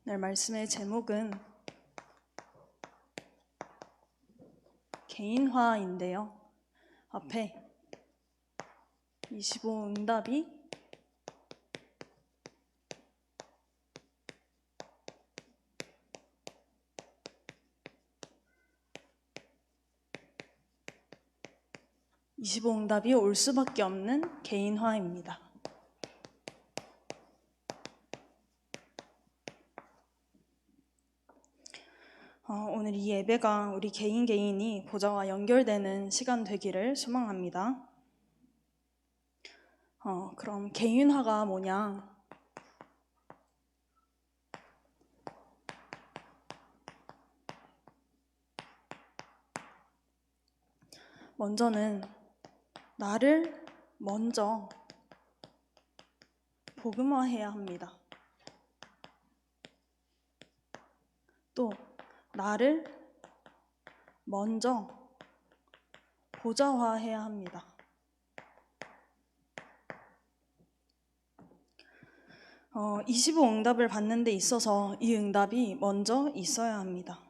오늘 말씀의 제목은 개인화인데요. 앞에 25 응답이 올 수밖에 없는 개인화입니다. 오늘 이 예배가 우리 개인이 보좌와 연결되는 시간 되기를 소망합니다. 그럼 개인화가 뭐냐? 먼저는 나를 먼저 복음화해야 합니다. 또 나를 먼저 보좌화해야 합니다. 어, 25 응답을 받는 데 있어서 이 응답이 먼저 있어야 합니다.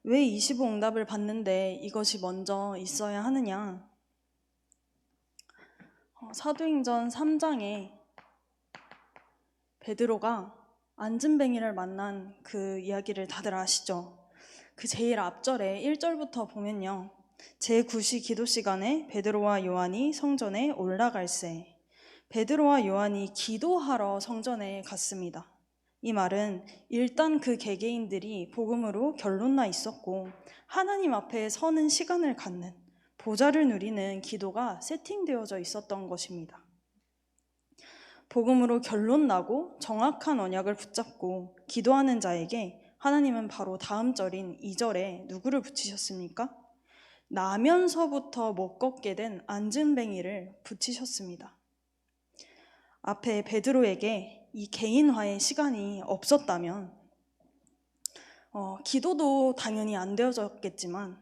왜 25 응답을 받는데 이것이 먼저 있어야 하느냐? 사도행전 3장에 베드로가 안진뱅이를 만난 그 이야기를 다들 아시죠? 그 제일 앞절에 1절부터 보면요. 제9시 기도 시간에 베드로와 요한이 성전에 올라갈새. 베드로와 요한이 기도하러 성전에 갔습니다. 이 말은 일단 그 개개인들이 복음으로 결론나 있었고 하나님 앞에 서는 시간을 갖는 보좌를 누리는 기도가 세팅되어져 있었던 것입니다. 복음으로 결론나고 정확한 언약을 붙잡고 기도하는 자에게 하나님은 바로 다음 절인 2절에 누구를 붙이셨습니까? 나면서부터 못 걷게 된 안진뱅이를 붙이셨습니다. 앞에 베드로에게 이 개인화의 시간이 없었다면 기도도 당연히 안 되어졌겠지만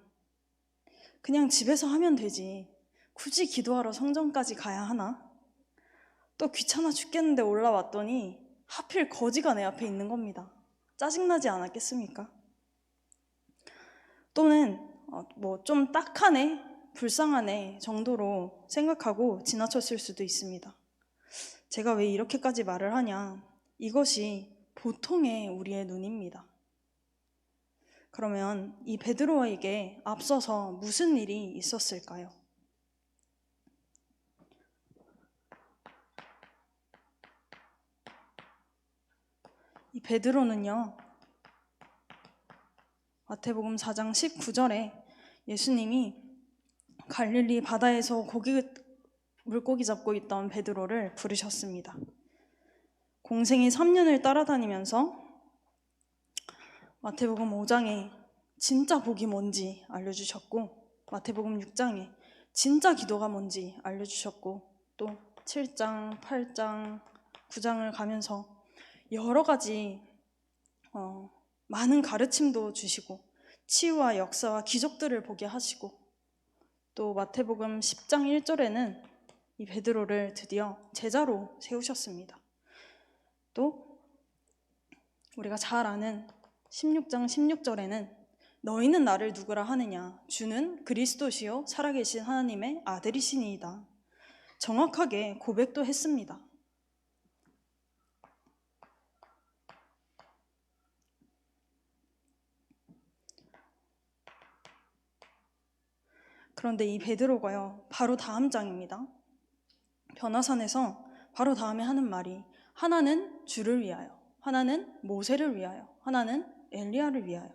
그냥 집에서 하면 되지. 굳이 기도하러 성전까지 가야 하나? 또 귀찮아 죽겠는데 올라왔더니 하필 거지가 내 앞에 있는 겁니다. 짜증나지 않았겠습니까? 또는 뭐 좀 딱하네, 불쌍하네 정도로 생각하고 지나쳤을 수도 있습니다. 제가 왜 이렇게까지 말을 하냐? 이것이 보통의 우리의 눈입니다. 그러면 이 베드로에게 앞서서 무슨 일이 있었을까요? 이 베드로는요, 마태복음 4장 19절에 예수님이 갈릴리 바다에서 물고기 잡고 있던 베드로를 부르셨습니다. 공생이 3년을 따라다니면서 마태복음 5장에 진짜 복이 뭔지 알려주셨고, 마태복음 6장에 진짜 기도가 뭔지 알려주셨고, 또 7장, 8장, 9장을 가면서 여러 가지 많은 가르침도 주시고 치유와 역사와 기적들을 보게 하시고, 또 마태복음 10장 1절에는 이 베드로를 드디어 제자로 세우셨습니다. 또 우리가 잘 아는 16장 16절에는 너희는 나를 누구라 하느냐? 주는 그리스도시요 살아계신 하나님의 아들이시니이다. 정확하게 고백도 했습니다. 그런데 이 베드로가요, 바로 다음 장입니다. 변화산에서 바로 다음에 하는 말이 하나는 주를 위하여, 하나는 모세를 위하여, 하나는 엘리야를 위하여.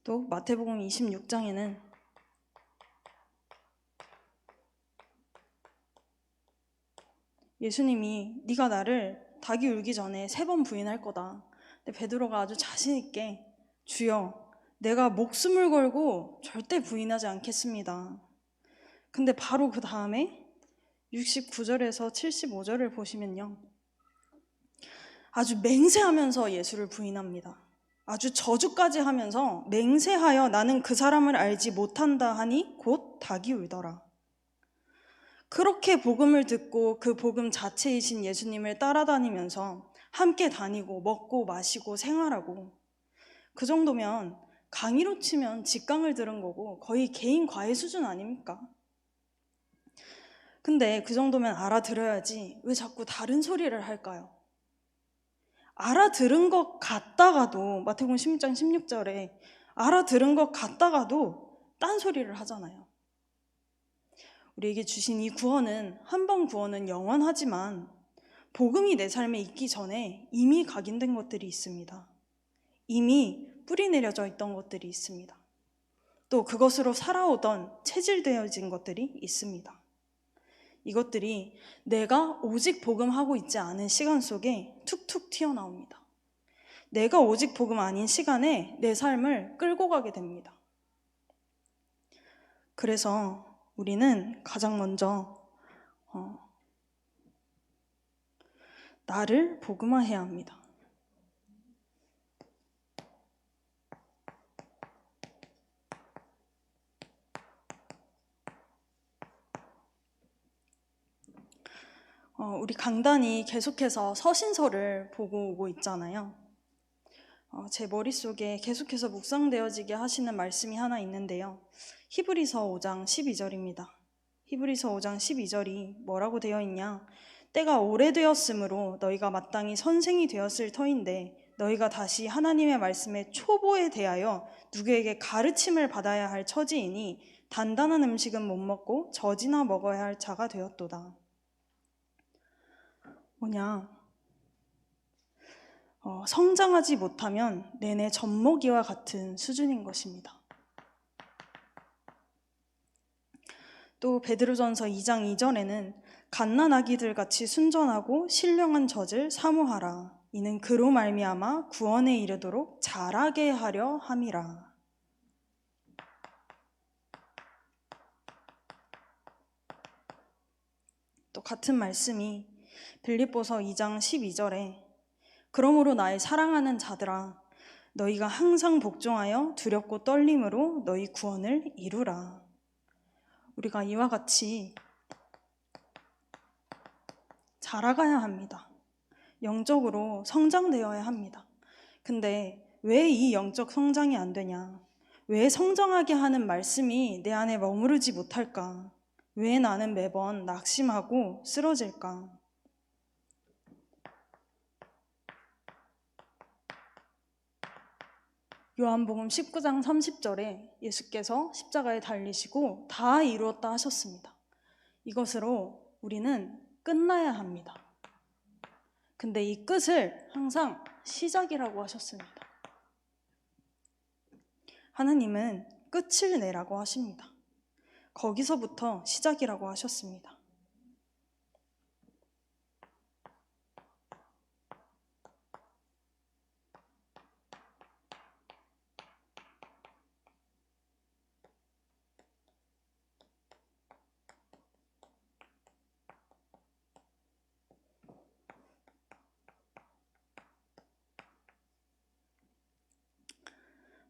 또 마태복음 26장에는 예수님이 네가 나를 닭이 울기 전에 3번 부인할 거다. 근데 베드로가 아주 자신 있게 주여 내가 목숨을 걸고 절대 부인하지 않겠습니다. 근데 바로 그 다음에 69절에서 75절을 보시면요, 아주 맹세하면서 예수를 부인합니다. 아주 저주까지 하면서 맹세하여 나는 그 사람을 알지 못한다 하니 곧 닭이 울더라. 그렇게 복음을 듣고 그 복음 자체이신 예수님을 따라다니면서 함께 다니고 먹고 마시고 생활하고, 그 정도면 강의로 치면 직강을 들은 거고 거의 개인 과외 수준 아닙니까? 근데 그 정도면 알아들어야지 왜 자꾸 다른 소리를 할까요? 알아들은 것 같다가도, 마태복음 16장 16절에 알아들은 것 같다가도 딴 소리를 하잖아요. 우리에게 주신 이 구원은, 한 번 구원은 영원하지만 복음이 내 삶에 있기 전에 이미 각인된 것들이 있습니다. 이미 뿌리 내려져 있던 것들이 있습니다. 또 그것으로 살아오던 체질되어진 것들이 있습니다. 이것들이 내가 오직 복음하고 있지 않은 시간 속에 툭툭 튀어나옵니다. 내가 오직 복음 아닌 시간에 내 삶을 끌고 가게 됩니다. 그래서 우리는 가장 먼저 나를 복음화해야 합니다. 우리 강단이 계속해서 서신서를 보고 오고 있잖아요. 제 머릿속에 계속해서 묵상되어지게 하시는 말씀이 하나 있는데요. 히브리서 5장 12절입니다. 히브리서 5장 12절이 뭐라고 되어 있냐? 때가 오래되었으므로 너희가 마땅히 선생이 되었을 터인데 너희가 다시 하나님의 말씀의 초보에 대하여 누구에게 가르침을 받아야 할 처지이니 단단한 음식은 못 먹고 젖이나 먹어야 할 자가 되었도다. 뭐냐? 성장하지 못하면 내내 젖먹이와 같은 수준인 것입니다. 또 베드로전서 2장 2절에는 갓난아기들 같이 순전하고 신령한 젖을 사모하라. 이는 그로 말미암아 구원에 이르도록 자라게 하려 함이라. 또 같은 말씀이 빌립보서 2장 12절에 그러므로 나의 사랑하는 자들아 너희가 항상 복종하여 두렵고 떨림으로 너희 구원을 이루라. 우리가 이와 같이 자라가야 합니다. 영적으로 성장되어야 합니다. 근데 왜 이 영적 성장이 안 되냐? 왜 성장하게 하는 말씀이 내 안에 머무르지 못할까? 왜 나는 매번 낙심하고 쓰러질까? 요한복음 19장 30절에 예수께서 십자가에 달리시고 다 이루었다 하셨습니다. 이것으로 우리는 끝나야 합니다. 근데 이 끝을 항상 시작이라고 하셨습니다. 하나님은 끝을 내라고 하십니다. 거기서부터 시작이라고 하셨습니다.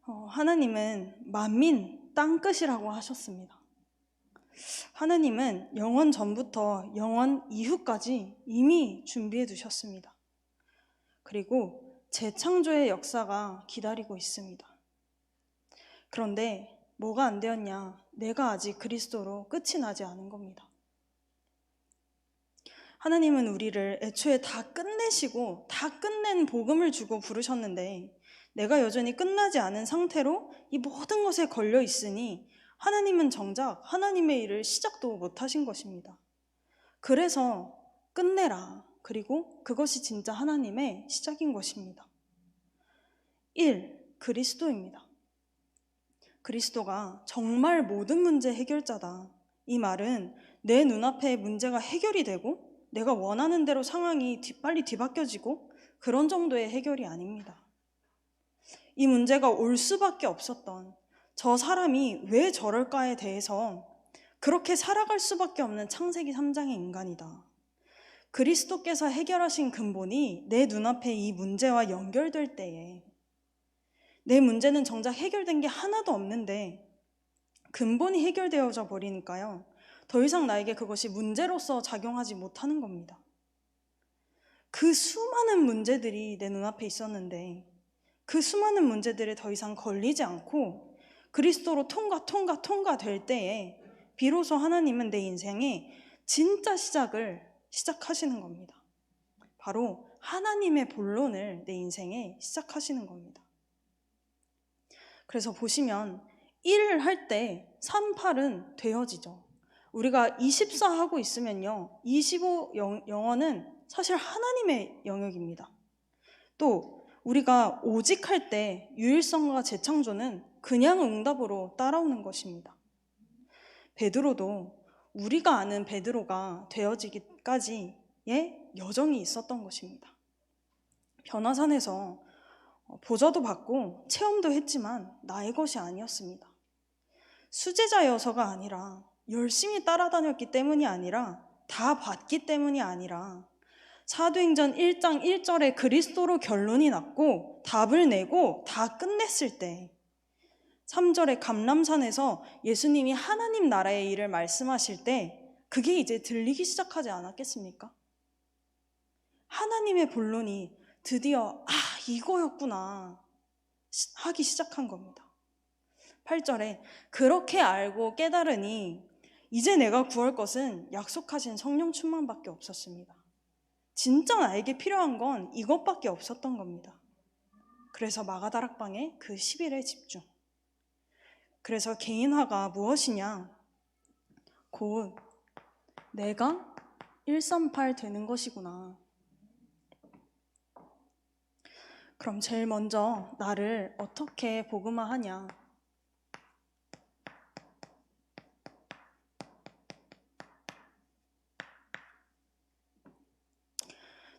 하나님은 만민 땅끝이라고 하셨습니다. 하나님은 영원 전부터 영원 이후까지 이미 준비해 두셨습니다. 그리고 재창조의 역사가 기다리고 있습니다. 그런데 뭐가 안 되었냐? 내가 아직 그리스도로 끝이 나지 않은 겁니다. 하나님은 우리를 애초에 다 끝내시고 다 끝낸 복음을 주고 부르셨는데 내가 여전히 끝나지 않은 상태로 이 모든 것에 걸려 있으니 하나님은 정작 하나님의 일을 시작도 못하신 것입니다. 그래서 끝내라. 그리고 그것이 진짜 하나님의 시작인 것입니다. 1. 그리스도입니다. 그리스도가 정말 모든 문제 해결자다. 이 말은 내 눈앞에 문제가 해결이 되고 내가 원하는 대로 상황이 빨리 뒤바뀌어지고 그런 정도의 해결이 아닙니다. 이 문제가 올 수밖에 없었던 저 사람이 왜 저럴까에 대해서 그렇게 살아갈 수밖에 없는 창세기 3장의 인간이다. 그리스도께서 해결하신 근본이 내 눈앞에 이 문제와 연결될 때에 내 문제는 정작 해결된 게 하나도 없는데 근본이 해결되어져 버리니까요. 더 이상 나에게 그것이 문제로서 작용하지 못하는 겁니다. 그 수많은 문제들이 내 눈앞에 있었는데 그 수많은 문제들에 더 이상 걸리지 않고 그리스도로 통과될 때에 비로소 하나님은 내 인생의 진짜 시작을 시작하시는 겁니다. 바로 하나님의 본론을 내 인생에 시작하시는 겁니다. 그래서 보시면 1을 할 때 3, 8은 되어지죠. 우리가 24 하고 있으면요, 25 영어는 사실 하나님의 영역입니다. 또 우리가 오직 할 때 유일성과 재창조는 그냥 응답으로 따라오는 것입니다. 베드로도 우리가 아는 베드로가 되어지기까지의 여정이 있었던 것입니다. 변화산에서 보좌도 받고 체험도 했지만 나의 것이 아니었습니다. 수제자여서가 아니라 열심히 따라다녔기 때문이 아니라 다 받기 때문이 아니라 사도행전 1장 1절에 그리스도로 결론이 났고 답을 내고 다 끝냈을 때 3절에 감람산에서 예수님이 하나님 나라의 일을 말씀하실 때 그게 이제 들리기 시작하지 않았겠습니까? 하나님의 본론이 드디어 이거였구나 하기 시작한 겁니다. 8절에 그렇게 알고 깨달으니 이제 내가 구할 것은 약속하신 성령 충만밖에 없었습니다. 진짜 나에게 필요한 건 이것밖에 없었던 겁니다. 그래서 마가다락방의 그 10일의 집중. 그래서 개인화가 무엇이냐? 곧 내가 138 되는 것이구나. 그럼 제일 먼저 나를 어떻게 복음화하냐?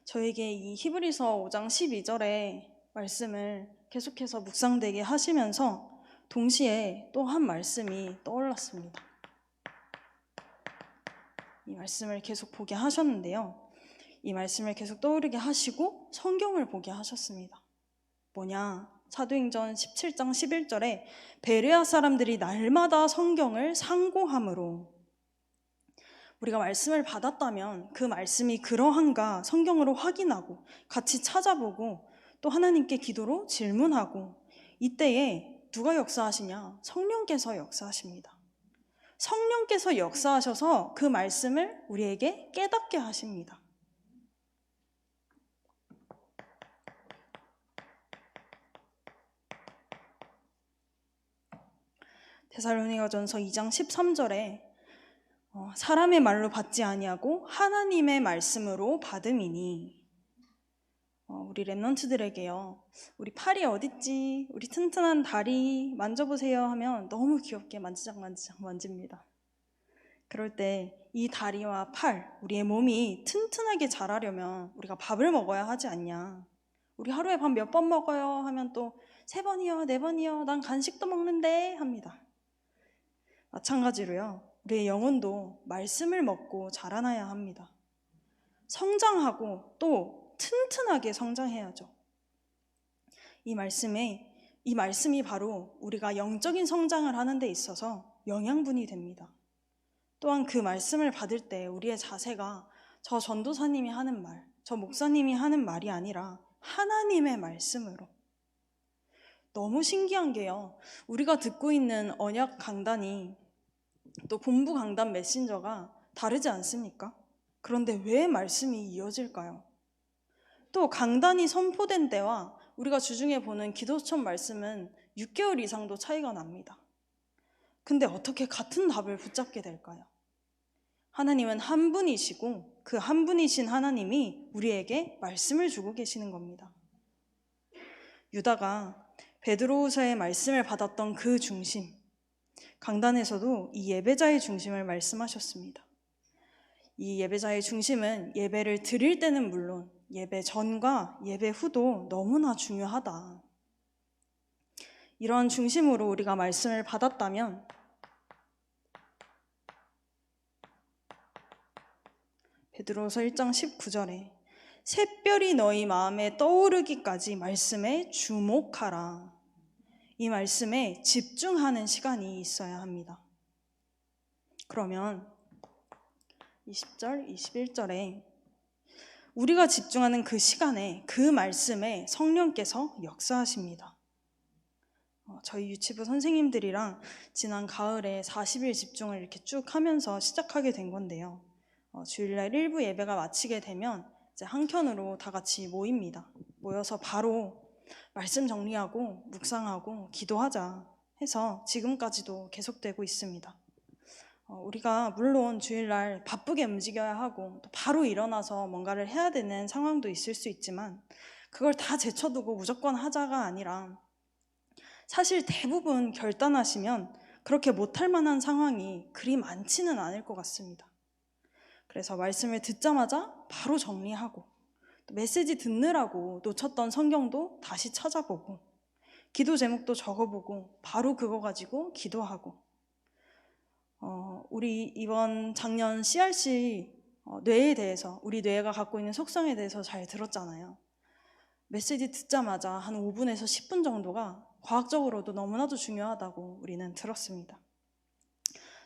저에게 이 히브리서 5장 12절의 말씀을 계속해서 묵상되게 하시면서 동시에 또 한 말씀이 떠올랐습니다. 이 말씀을 계속 보게 하셨는데요. 이 말씀을 계속 떠오르게 하시고 성경을 보게 하셨습니다. 뭐냐? 사도행전 17장 11절에 베레아 사람들이 날마다 성경을 상고함으로 우리가 말씀을 받았다면 그 말씀이 그러한가 성경으로 확인하고 같이 찾아보고 또 하나님께 기도로 질문하고 이때에 누가 역사하시냐? 성령께서 역사하십니다. 성령께서 역사하셔서 그 말씀을 우리에게 깨닫게 하십니다. 데살로니가전서 2장 13절에 사람의 말로 받지 아니하고 하나님의 말씀으로 받음이니 우리 랩런트들에게요. 우리 팔이 어딨지? 우리 튼튼한 다리 만져보세요 하면 너무 귀엽게 만지작 만집니다. 그럴 때 이 다리와 팔, 우리의 몸이 튼튼하게 자라려면 우리가 밥을 먹어야 하지 않냐? 우리 하루에 밥 몇 번 먹어요? 하면 또 3번이요, 4번이요, 난 간식도 먹는데 합니다. 마찬가지로요. 우리의 영혼도 말씀을 먹고 자라나야 합니다. 성장하고 또 튼튼하게 성장해야죠. 이 말씀이 바로 우리가 영적인 성장을 하는 데 있어서 영양분이 됩니다. 또한 그 말씀을 받을 때 우리의 자세가 저 전도사님이 하는 말, 저 목사님이 하는 말이 아니라 하나님의 말씀으로. 너무 신기한 게요. 우리가 듣고 있는 언약 강단이 또 본부 강단 메신저가 다르지 않습니까? 그런데 왜 말씀이 이어질까요? 또 강단이 선포된 때와 우리가 주중에 보는 기도처럼 말씀은 6개월 이상도 차이가 납니다. 근데 어떻게 같은 답을 붙잡게 될까요? 하나님은 한 분이시고 그 한 분이신 하나님이 우리에게 말씀을 주고 계시는 겁니다. 유다가 베드로후서의 말씀을 받았던 그 중심, 강단에서도 이 예배자의 중심을 말씀하셨습니다. 이 예배자의 중심은 예배를 드릴 때는 물론 예배 전과 예배 후도 너무나 중요하다. 이런 중심으로 우리가 말씀을 받았다면 베드로서 1장 19절에 샛별이 너희 마음에 떠오르기까지 말씀에 주목하라. 이 말씀에 집중하는 시간이 있어야 합니다. 그러면 20절, 21절에 우리가 집중하는 그 시간에 그 말씀에 성령께서 역사하십니다. 저희 유치부 선생님들이랑 지난 가을에 40일 집중을 이렇게 쭉 하면서 시작하게 된 건데요. 주일날 1부 예배가 마치게 되면 이제 한켠으로 다 같이 모입니다. 모여서 바로 말씀 정리하고 묵상하고 기도하자 해서 지금까지도 계속되고 있습니다. 우리가 물론 주일날 바쁘게 움직여야 하고 또 바로 일어나서 뭔가를 해야 되는 상황도 있을 수 있지만 그걸 다 제쳐두고 무조건 하자가 아니라 사실 대부분 결단하시면 그렇게 못할 만한 상황이 그리 많지는 않을 것 같습니다. 그래서 말씀을 듣자마자 바로 정리하고 또 메시지 듣느라고 놓쳤던 성경도 다시 찾아보고 기도 제목도 적어보고 바로 그거 가지고 기도하고 우리 이번 작년 CRC 뇌에 대해서 우리 뇌가 갖고 있는 속성에 대해서 잘 들었잖아요. 메시지 듣자마자 한 5분에서 10분 정도가 과학적으로도 너무나도 중요하다고 우리는 들었습니다.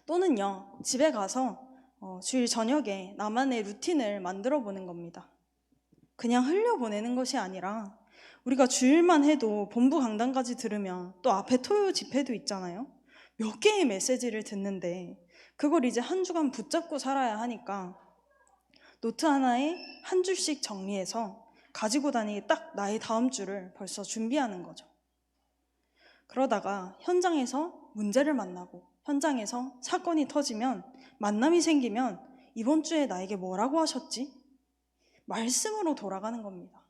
또는요, 집에 가서 주일 저녁에 나만의 루틴을 만들어 보는 겁니다. 그냥 흘려보내는 것이 아니라 우리가 주일만 해도 본부 강단까지 들으면 또 앞에 토요 집회도 있잖아요. 몇 개의 메시지를 듣는데 그걸 이제 한 주간 붙잡고 살아야 하니까 노트 하나에 한 줄씩 정리해서 가지고 다니기 딱 나의 다음 주를 벌써 준비하는 거죠. 그러다가 현장에서 문제를 만나고 현장에서 사건이 터지면 만남이 생기면 이번 주에 나에게 뭐라고 하셨지? 말씀으로 돌아가는 겁니다.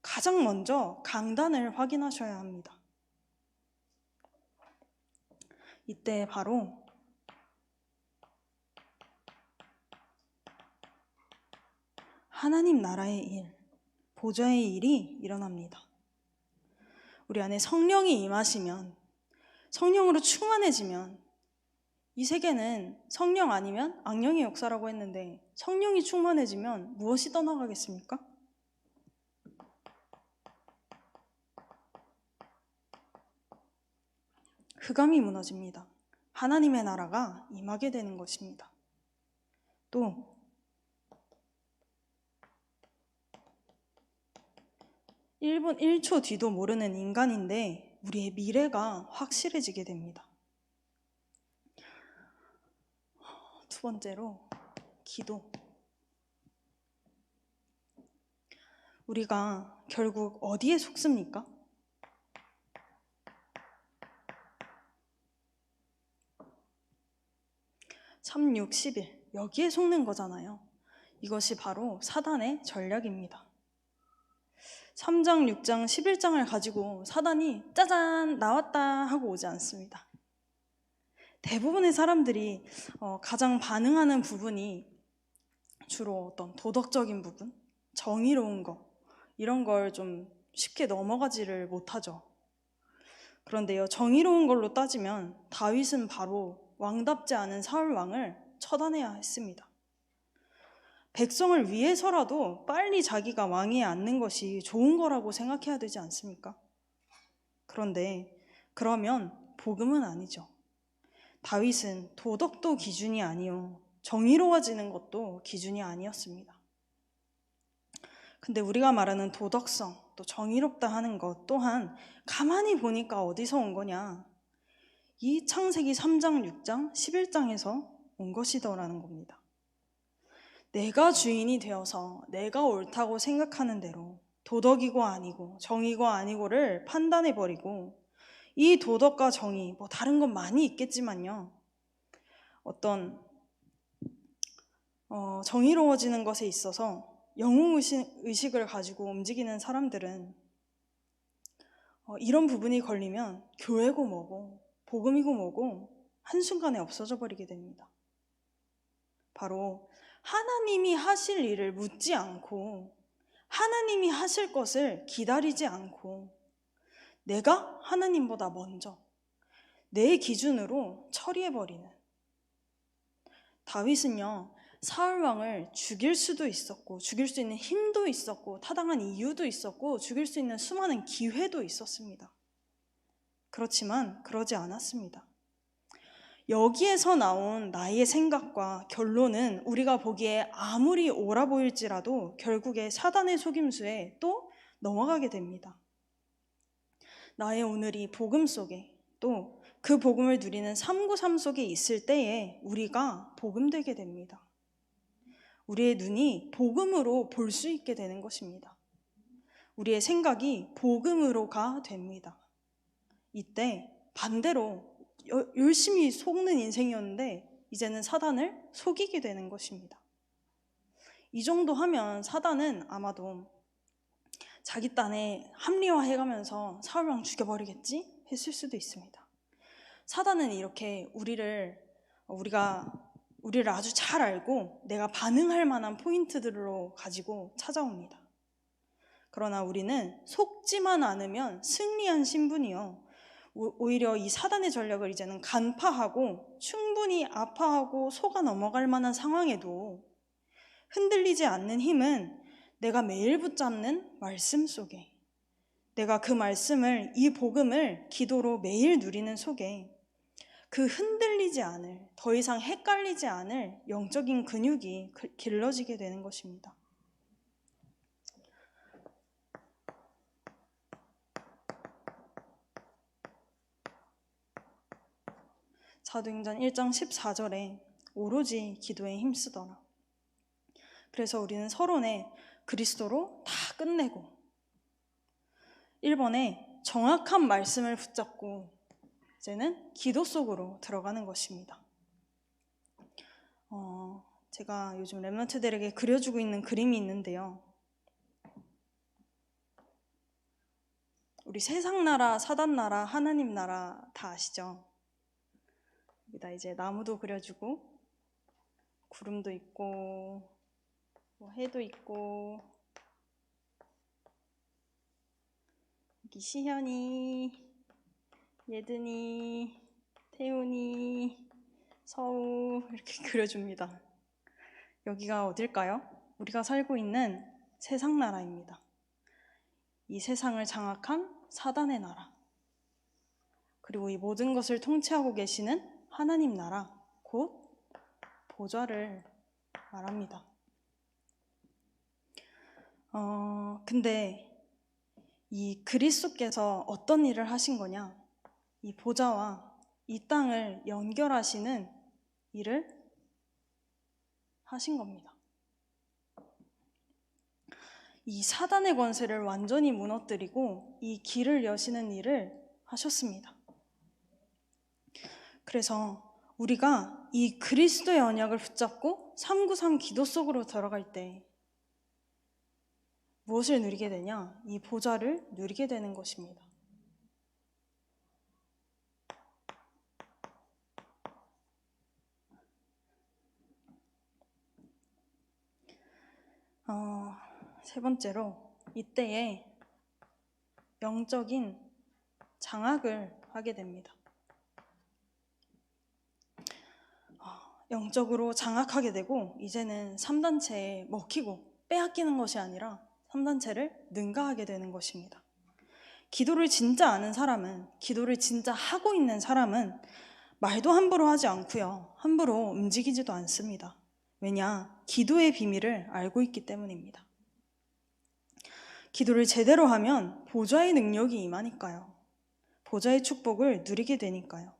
가장 먼저 강단을 확인하셔야 합니다. 이때 바로 하나님 나라의 일, 보좌의 일이 일어납니다. 우리 안에 성령이 임하시면, 성령으로 충만해지면 이 세계는 성령 아니면 악령의 역사라고 했는데 성령이 충만해지면 무엇이 떠나가겠습니까? 흑암이 무너집니다. 하나님의 나라가 임하게 되는 것입니다. 또 1분 1초 뒤도 모르는 인간인데 우리의 미래가 확실해지게 됩니다. 두 번째로 기도. 우리가 결국 어디에 속습니까? 3, 6, 11 여기에 속는 거잖아요. 이것이 바로 사단의 전략입니다. 3장, 6장, 11장을 가지고 사단이 짜잔 나왔다 하고 오지 않습니다. 대부분의 사람들이 가장 반응하는 부분이 주로 어떤 도덕적인 부분, 정의로운 거 이런 걸 좀 쉽게 넘어가지를 못하죠. 그런데요, 정의로운 걸로 따지면 다윗은 바로 왕답지 않은 사울 왕을 처단해야 했습니다. 백성을 위해서라도 빨리 자기가 왕위에 앉는 것이 좋은 거라고 생각해야 되지 않습니까? 그런데 그러면 복음은 아니죠. 다윗은 도덕도 기준이 아니요 정의로워지는 것도 기준이 아니었습니다. 근데 우리가 말하는 도덕성, 또 정의롭다 하는 것 또한 가만히 보니까 어디서 온 거냐? 이 창세기 3장, 6장, 11장에서 온 것이더라는 겁니다. 내가 주인이 되어서 내가 옳다고 생각하는 대로 도덕이고 아니고 정의고 아니고를 판단해버리고 이 도덕과 정의, 뭐 다른 건 많이 있겠지만요. 어떤 정의로워지는 것에 있어서 영웅의식을 가지고 움직이는 사람들은 이런 부분이 걸리면 교회고 뭐고 복음이고 뭐고 한순간에 없어져 버리게 됩니다. 바로 하나님이 하실 일을 묻지 않고 하나님이 하실 것을 기다리지 않고 내가 하나님보다 먼저 내 기준으로 처리해버리는. 다윗은요, 사울왕을 죽일 수도 있었고 죽일 수 있는 힘도 있었고 타당한 이유도 있었고 죽일 수 있는 수많은 기회도 있었습니다. 그렇지만 그러지 않았습니다. 여기에서 나온 나의 생각과 결론은 우리가 보기에 아무리 옳아 보일지라도 결국에 사단의 속임수에 또 넘어가게 됩니다. 나의 오늘이 복음 속에 또 그 복음을 누리는 393 속에 있을 때에 우리가 복음되게 됩니다. 우리의 눈이 복음으로 볼 수 있게 되는 것입니다. 우리의 생각이 복음으로가 됩니다. 이때 반대로 열심히 속는 인생이었는데 이제는 사단을 속이게 되는 것입니다. 이 정도 하면 사단은 아마도 자기 딴에 합리화해가면서 사울왕 죽여버리겠지 했을 수도 있습니다. 사단은 이렇게 우리를 아주 잘 알고 내가 반응할 만한 포인트들로 가지고 찾아옵니다. 그러나 우리는 속지만 않으면 승리한 신분이요, 오히려 이 사단의 전략을 이제는 간파하고 충분히 아파하고 속아 넘어갈 만한 상황에도 흔들리지 않는 힘은 내가 매일 붙잡는 말씀 속에, 내가 그 말씀을, 이 복음을 기도로 매일 누리는 속에 그 흔들리지 않을, 더 이상 헷갈리지 않을 영적인 근육이 길러지게 되는 것입니다. 사도행전 1장 14절에 오로지 기도에 힘쓰더라. 그래서 우리는 서론에 그리스도로 다 끝내고 1번에 정확한 말씀을 붙잡고 이제는 기도 속으로 들어가는 것입니다. 제가 요즘 랩런트들에게 그려주고 있는 그림이 있는데요. 우리 세상 나라, 사단 나라, 하나님 나라 다 아시죠? 여기다 이제 나무도 그려주고 구름도 있고 해도 있고, 여기 시현이, 예든이, 태훈이, 서우 이렇게 그려줍니다. 여기가 어딜까요? 우리가 살고 있는 세상 나라입니다. 이 세상을 장악한 사단의 나라, 그리고 이 모든 것을 통치하고 계시는 하나님 나라, 곧 보좌를 말합니다. 근데 이 그리스도께서 어떤 일을 하신 거냐? 이 보좌와 이 땅을 연결하시는 일을 하신 겁니다. 이 사단의 권세를 완전히 무너뜨리고 이 길을 여시는 일을 하셨습니다. 그래서 우리가 이 그리스도의 언약을 붙잡고 393 기도 속으로 들어갈 때 무엇을 누리게 되냐? 이 보좌를 누리게 되는 것입니다. 세 번째로 이때에 영적인 장악을 하게 됩니다. 영적으로 장악하게 되고 이제는 3단체에 먹히고 빼앗기는 것이 아니라 3단체를 능가하게 되는 것입니다. 기도를 진짜 아는 사람은, 기도를 진짜 하고 있는 사람은 말도 함부로 하지 않고요, 함부로 움직이지도 않습니다. 왜냐? 기도의 비밀을 알고 있기 때문입니다. 기도를 제대로 하면 보좌의 능력이 임하니까요. 보좌의 축복을 누리게 되니까요.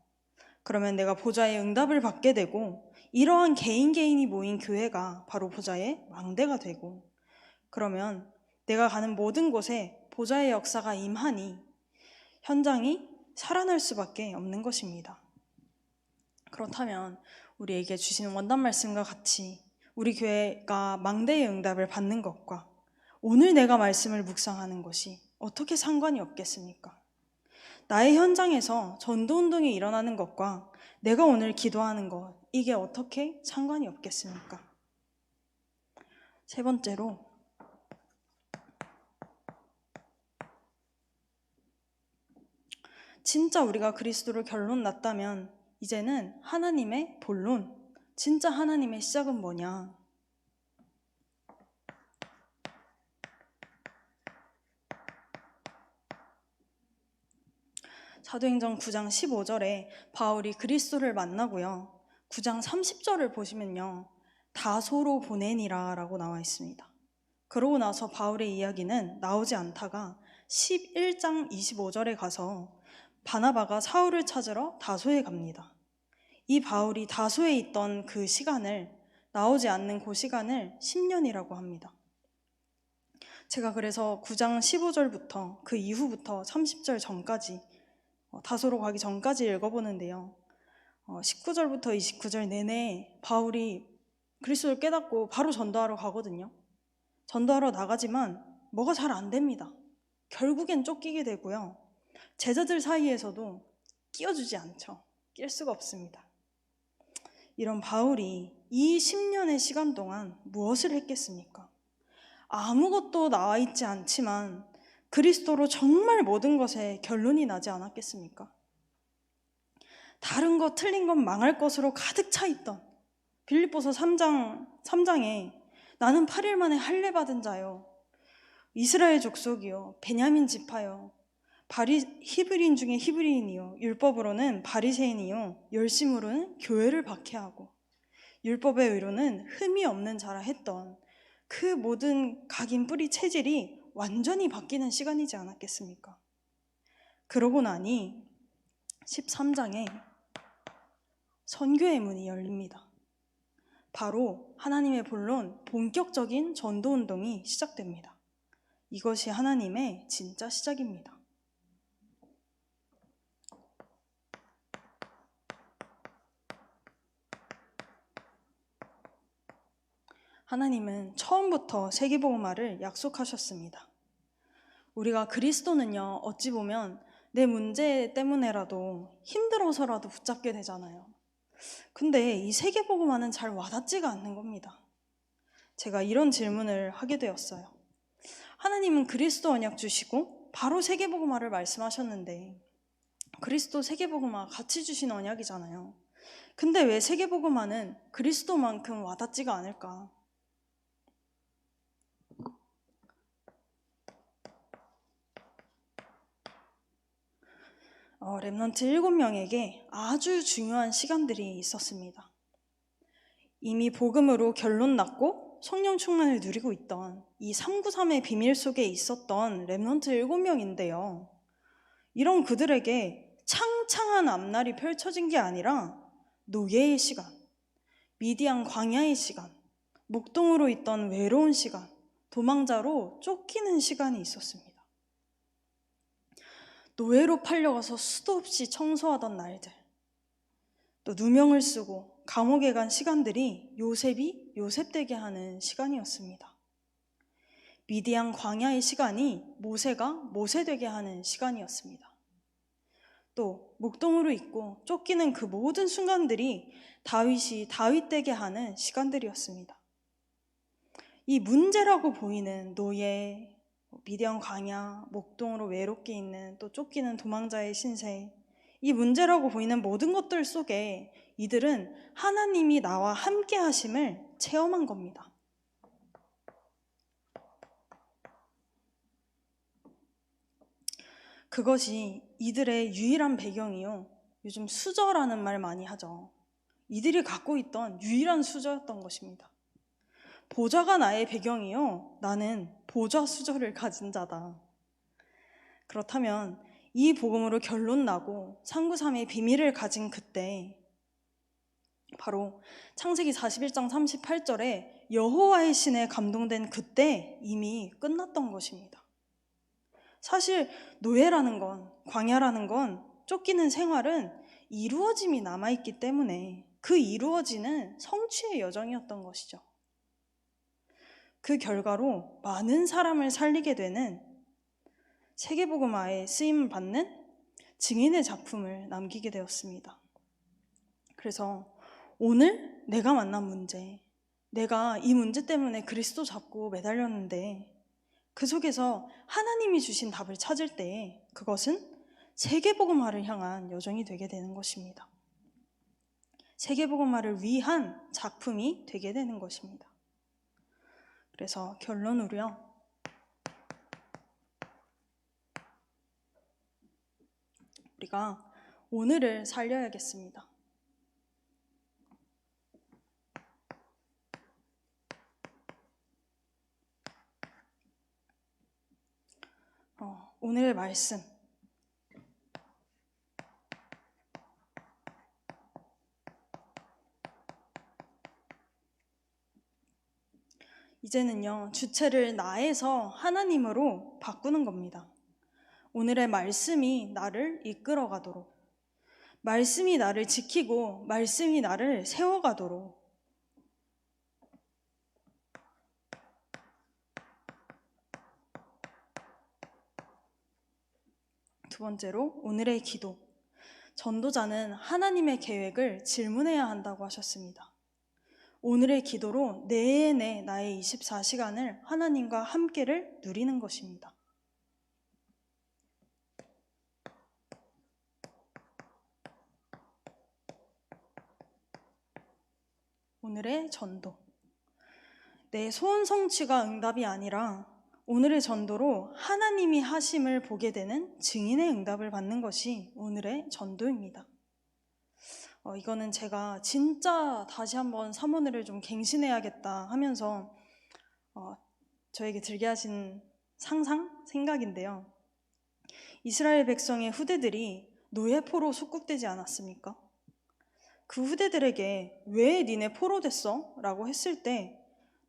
그러면 내가 보좌의 응답을 받게 되고 이러한 개인이 모인 교회가 바로 보좌의 망대가 되고, 그러면 내가 가는 모든 곳에 보좌의 역사가 임하니 현장이 살아날 수밖에 없는 것입니다. 그렇다면 우리에게 주시는 원단 말씀과 같이 우리 교회가 망대의 응답을 받는 것과 오늘 내가 말씀을 묵상하는 것이 어떻게 상관이 없겠습니까? 나의 현장에서 전도운동이 일어나는 것과 내가 오늘 기도하는 것, 이게 어떻게 상관이 없겠습니까? 세 번째로, 진짜 우리가 그리스도를 결론 났다면 이제는 하나님의 본론, 진짜 하나님의 시작은 뭐냐? 사도행전 9장 15절에 바울이 그리스도를 만나고요. 9장 30절을 보시면요. 다소로 보내니라 라고 나와 있습니다. 그러고 나서 바울의 이야기는 나오지 않다가 11장 25절에 가서 바나바가 사울을 찾으러 다소에 갑니다. 이 바울이 다소에 있던 그 시간을, 나오지 않는 그 시간을 10년이라고 합니다. 제가 그래서 9장 15절부터 그 이후부터 30절 전까지, 다소로 가기 전까지 읽어보는데요. 19절부터 29절 내내 바울이 그리스도를 깨닫고 바로 전도하러 가거든요. 전도하러 나가지만 뭐가 잘 안 됩니다. 결국엔 쫓기게 되고요. 제자들 사이에서도 끼워주지 않죠. 낄 수가 없습니다. 이런 바울이 이 10년의 시간 동안 무엇을 했겠습니까? 아무것도 나와 있지 않지만 그리스도로 정말 모든 것에 결론이 나지 않았겠습니까? 다른 것, 틀린 것, 망할 것으로 가득 차 있던 빌립보서 3장에 나는 8일 만에 할례 받은 자요, 이스라엘 족속이요, 베냐민 지파요, 히브리인 중에 히브리인이요, 율법으로는 바리새인이요, 열심으로는 교회를 박해하고 율법의 의로는 흠이 없는 자라 했던 그 모든 각인 뿌리 체질이 완전히 바뀌는 시간이지 않았겠습니까? 그러고 나니 13장에 선교의 문이 열립니다. 바로 하나님의 본론, 본격적인 전도운동이 시작됩니다. 이것이 하나님의 진짜 시작입니다. 하나님은 처음부터 세계복음화를 약속하셨습니다. 우리가 그리스도는요, 어찌 보면 내 문제 때문에라도 힘들어서라도 붙잡게 되잖아요. 근데 이 세계복음화는 잘 와닿지가 않는 겁니다. 제가 이런 질문을 하게 되었어요. 하나님은 그리스도 언약 주시고 바로 세계복음화를 말씀하셨는데 그리스도 세계복음화 같이 주신 언약이잖아요. 근데 왜 세계복음화는 그리스도만큼 와닿지가 않을까? 렘넌트 7명에게 아주 중요한 시간들이 있었습니다. 이미 복음으로 결론 났고 성령 충만을 누리고 있던 이 393의 비밀 속에 있었던 렘넌트 7명인데요. 이런 그들에게 창창한 앞날이 펼쳐진 게 아니라 노예의 시간, 미디안 광야의 시간, 목동으로 있던 외로운 시간, 도망자로 쫓기는 시간이 있었습니다. 노예로 팔려가서 수도 없이 청소하던 날들, 또 누명을 쓰고 감옥에 간 시간들이 요셉이 요셉되게 하는 시간이었습니다. 미디안 광야의 시간이 모세가 모세되게 하는 시간이었습니다. 또 목동으로 있고 쫓기는 그 모든 순간들이 다윗이 다윗되게 하는 시간들이었습니다. 이 문제라고 보이는 노예, 미디안 광야, 목동으로 외롭게 있는, 또 쫓기는 도망자의 신세, 이 문제라고 보이는 모든 것들 속에 이들은 하나님이 나와 함께 하심을 체험한 겁니다. 그것이 이들의 유일한 배경이요, 요즘 수저라는 말 많이 하죠. 이들이 갖고 있던 유일한 수저였던 것입니다. 보좌가 나의 배경이요, 나는 보좌 수저를 가진 자다. 그렇다면 이 복음으로 결론 나고 393의 비밀을 가진 그때, 바로 창세기 41장 38절에 여호와의 신에 감동된 그때 이미 끝났던 것입니다. 사실 노예라는 건, 광야라는 건, 쫓기는 생활은 이루어짐이 남아있기 때문에 그 이루어지는 성취의 여정이었던 것이죠. 그 결과로 많은 사람을 살리게 되는 세계복음화에 쓰임을 받는 증인의 작품을 남기게 되었습니다. 그래서 오늘 내가 만난 문제, 내가 이 문제 때문에 그리스도 잡고 매달렸는데 그 속에서 하나님이 주신 답을 찾을 때 그것은 세계복음화를 향한 여정이 되게 되는 것입니다. 세계복음화를 위한 작품이 되게 되는 것입니다. 그래서 결론으로요, 우리가 오늘을 살려야겠습니다. 오늘의 말씀. 이제는요, 주체를 나에서 하나님으로 바꾸는 겁니다. 오늘의 말씀이 나를 이끌어 가도록, 말씀이 나를 지키고 말씀이 나를 세워가도록. 두 번째로 오늘의 기도. 전도자는 하나님의 계획을 질문해야 한다고 하셨습니다. 오늘의 기도로 내내 나의 24시간을 하나님과 함께를 누리는 것입니다. 오늘의 전도. 내 소원 성취가 응답이 아니라 오늘의 전도로 하나님이 하심을 보게 되는 증인의 응답을 받는 것이 오늘의 전도입니다. 이거는 제가 진짜 다시 한번 사모늘을 좀 갱신해야겠다 하면서 저에게 들게 하신 생각인데요. 이스라엘 백성의 후대들이 노예포로 속국되지 않았습니까? 그 후대들에게 왜 니네 포로 됐어? 라고 했을 때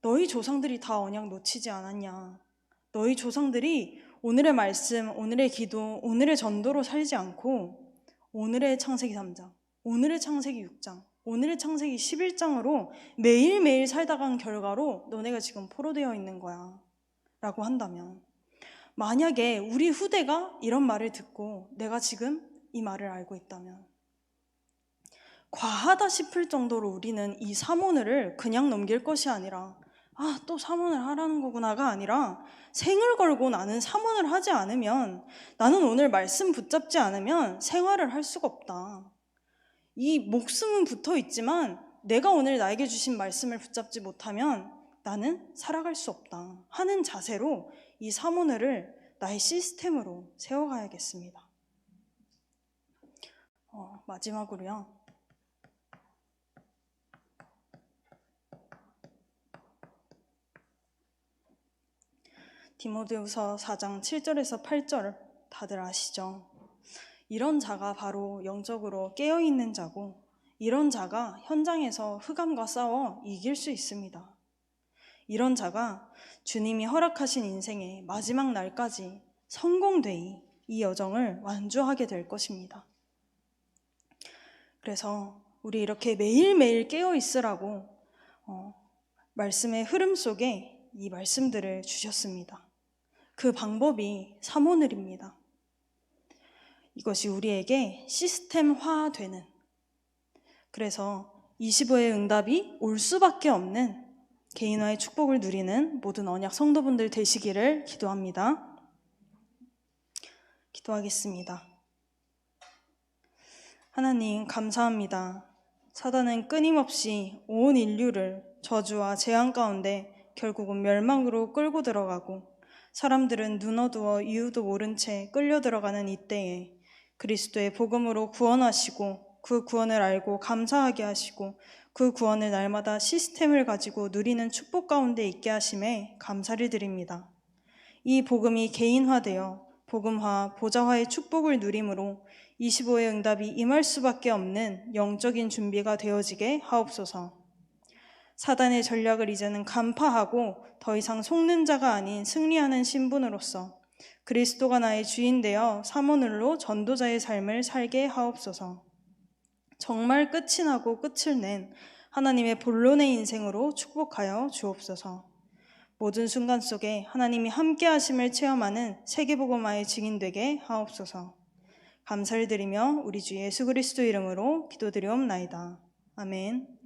너희 조상들이 다 언약 놓치지 않았냐? 너희 조상들이 오늘의 말씀, 오늘의 기도, 오늘의 전도로 살지 않고 오늘의 창세기 3장, 오늘의 창세기 6장, 오늘의 창세기 11장으로 매일매일 살다 간 결과로 너네가 지금 포로되어 있는 거야 라고 한다면, 만약에 우리 후대가 이런 말을 듣고 내가 지금 이 말을 알고 있다면 과하다 싶을 정도로 우리는 이 사모늘을 그냥 넘길 것이 아니라 또 사모늘 하라는 거구나가 아니라 생을 걸고 나는 사모늘 하지 않으면, 나는 오늘 말씀 붙잡지 않으면 생활을 할 수가 없다. 이 목숨은 붙어 있지만 내가 오늘 나에게 주신 말씀을 붙잡지 못하면 나는 살아갈 수 없다 하는 자세로 이 사모늘을 나의 시스템으로 세워가야겠습니다. 마지막으로요. 디모데후서 4장 7절에서 8절 다들 아시죠? 이런 자가 바로 영적으로 깨어있는 자고, 이런 자가 현장에서 흑암과 싸워 이길 수 있습니다. 이런 자가 주님이 허락하신 인생의 마지막 날까지 성공되이 이 여정을 완주하게 될 것입니다. 그래서 우리 이렇게 매일매일 깨어있으라고 말씀의 흐름 속에 이 말씀들을 주셨습니다. 그 방법이 사모늘입니다. 이것이 우리에게 시스템화되는, 그래서 25의 응답이 올 수밖에 없는 개인화의 축복을 누리는 모든 언약 성도분들 되시기를 기도합니다. 기도하겠습니다. 하나님 감사합니다. 사단은 끊임없이 온 인류를 저주와 재앙 가운데 결국은 멸망으로 끌고 들어가고, 사람들은 눈 어두워 이유도 모른 채 끌려 들어가는 이때에 그리스도의 복음으로 구원하시고, 그 구원을 알고 감사하게 하시고, 그 구원을 날마다 시스템을 가지고 누리는 축복 가운데 있게 하심에 감사를 드립니다. 이 복음이 개인화되어 복음화, 보좌화의 축복을 누림으로 25의 응답이 임할 수밖에 없는 영적인 준비가 되어지게 하옵소서. 사단의 전략을 이제는 간파하고 더 이상 속는 자가 아닌 승리하는 신분으로서 그리스도가 나의 주인 되어 사모늘로 전도자의 삶을 살게 하옵소서. 정말 끝이 나고 끝을 낸 하나님의 본론의 인생으로 축복하여 주옵소서. 모든 순간 속에 하나님이 함께 하심을 체험하는 세계복음화의 증인 되게 하옵소서. 감사를 드리며 우리 주 예수 그리스도 이름으로 기도드리옵나이다. 아멘.